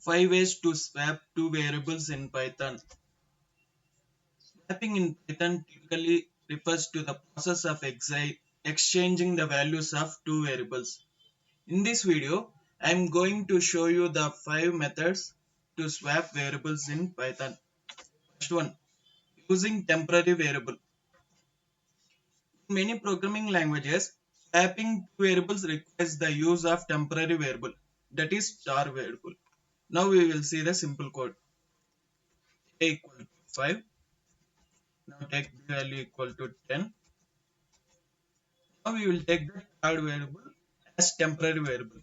5 ways to swap two variables in Python. Swapping in Python typically refers to the process of exchanging the values of two variables. In this video, I am going to show you the 5 methods to swap variables in Python. First one, using temporary variable. In many programming languages, swapping two variables requires the use of temporary variable, that is star variable. Now we will see the simple code. A equal to 5. Now take b value equal to 10. Now we will take the third variable as temporary variable.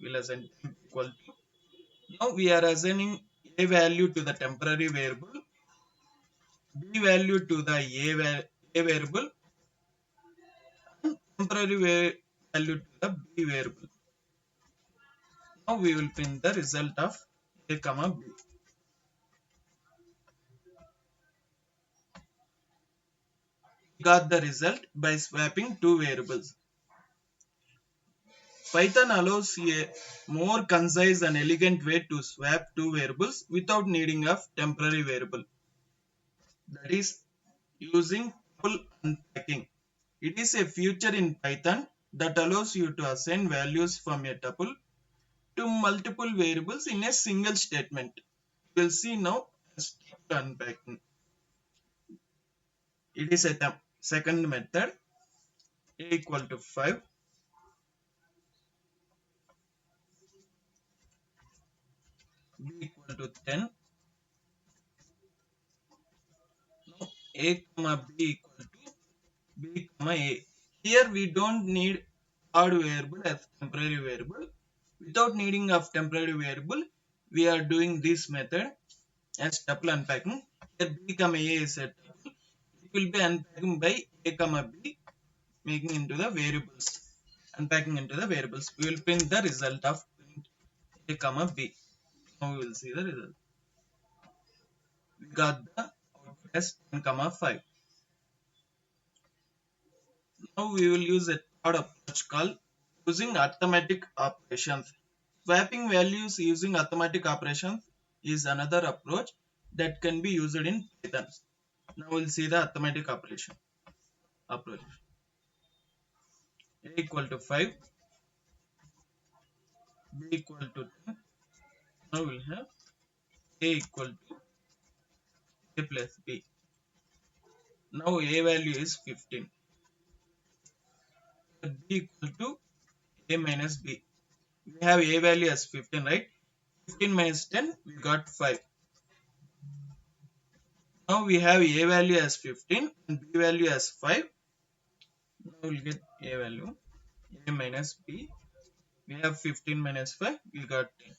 We'll assign temp equal to. Now we are assigning a value to the temporary variable, b value to the a variable, and temporary value to the b variable. Now we will print the result of a comma b. We got the result by swapping two variables. Python allows a more concise and elegant way to swap two variables without needing a temporary variable. That is using tuple unpacking. It is a feature in Python that allows you to assign values from a tuple to multiple variables in a single statement. We will see now as tuple unpacking. It is a second method. A equal to 5. B equal to 10. Now A comma B equal to B comma A. Here we don't need odd variable as temporary variable. Without needing of temporary variable, we are doing this method as tuple unpacking. Here B comma A is a tuple. It will be unpacking by A comma B, making into the variables. Unpacking into the variables. We will print the result of A comma B. Now we will see the result. We got the output as 10 comma 5. Now we will use a third approach called using arithmetic operations. Swapping values using arithmetic operations is another approach that can be used in Python. Now we'll see the arithmetic approach. A equal to 5, B equal to 10. Now we'll have A equal to A plus B. Now A value is 15. B equal to A minus B. We have A value as 15, right? 15 minus 10, we got 5. Now we have A value as 15 and B value as 5. Now we'll get A value, A minus B. We have 15 minus 5, we got 10.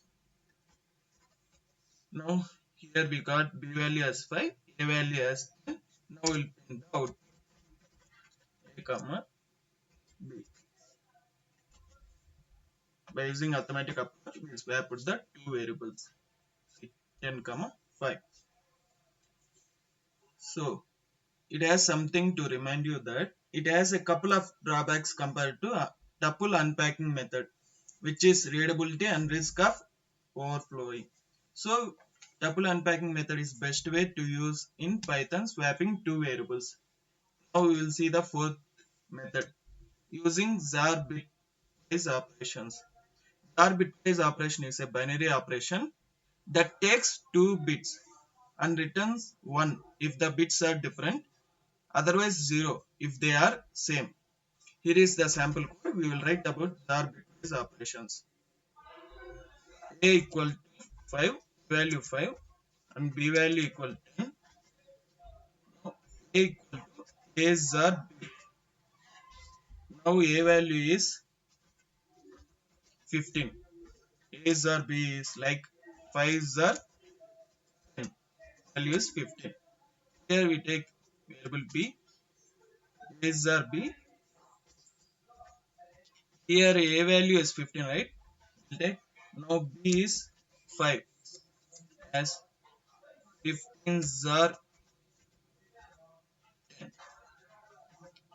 Now here we got B value as 5, A value as 10. Now we'll print the output, A comma B. By using arithmetic approach, we swap put the two variables, 10 comma 5. So it has something to remind you that it has a couple of drawbacks compared to a tuple unpacking method, which is readability and risk of overflowing. So tuple unpacking method is best way to use in Python swapping two variables. Now we will see the fourth method using jar bitwise operations. Jar bitwise operation is a binary operation that takes two bits and returns 1 if the bits are different, otherwise 0 if they are same. Here is the sample code. We will write about jar bitwise operations. A equal to 5, value 5 and B value equal 10. Now A equal to A jar B. Now A value is 15. A jar B is like 5 jar 10. Value is 15. Here we take variable B. A jar B. Here A value is 15, right? We'll take. Now B is 5 as 15 jar 10.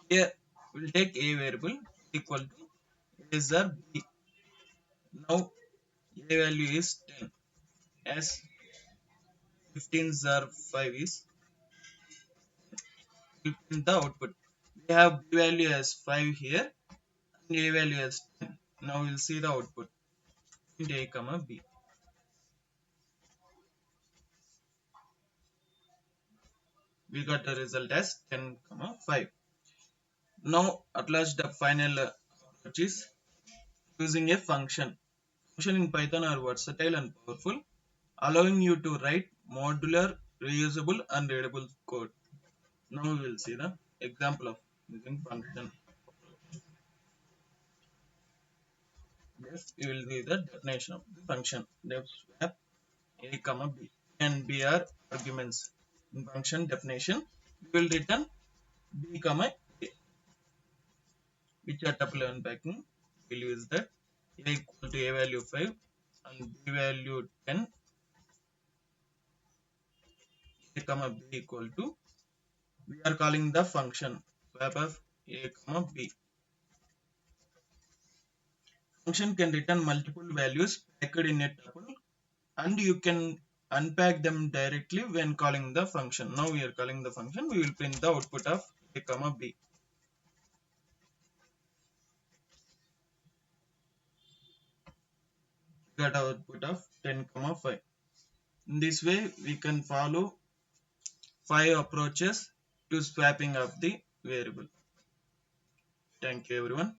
Here we'll take A variable equal to A jar B. Now A value is 10. as 15s are 5 is, we'll print the output. We have b value as 5 here and a value as 10. Now we'll see the output. Print a comma b. We got the result as 10 comma 5. Now at last the final approach is using a function. Function in Python are versatile and powerful, allowing you to write modular, reusable and readable code. Now we will see the example of using function. Yes, we will see the definition of the function. Def swap a comma b and b are arguments. In function definition, we will return b comma a, which are tuple unpacking. We will use that a equal to a value 5 and b value 10, a comma b equal to, we are calling the function swap of a comma b. Function can return multiple values packed in a tuple, and you can unpack them directly when calling the function. Now we are calling the function, we will print the output of a comma b. Got output of 10 comma 5. In this way we can follow 5 approaches to swapping of the variable. Thank you everyone.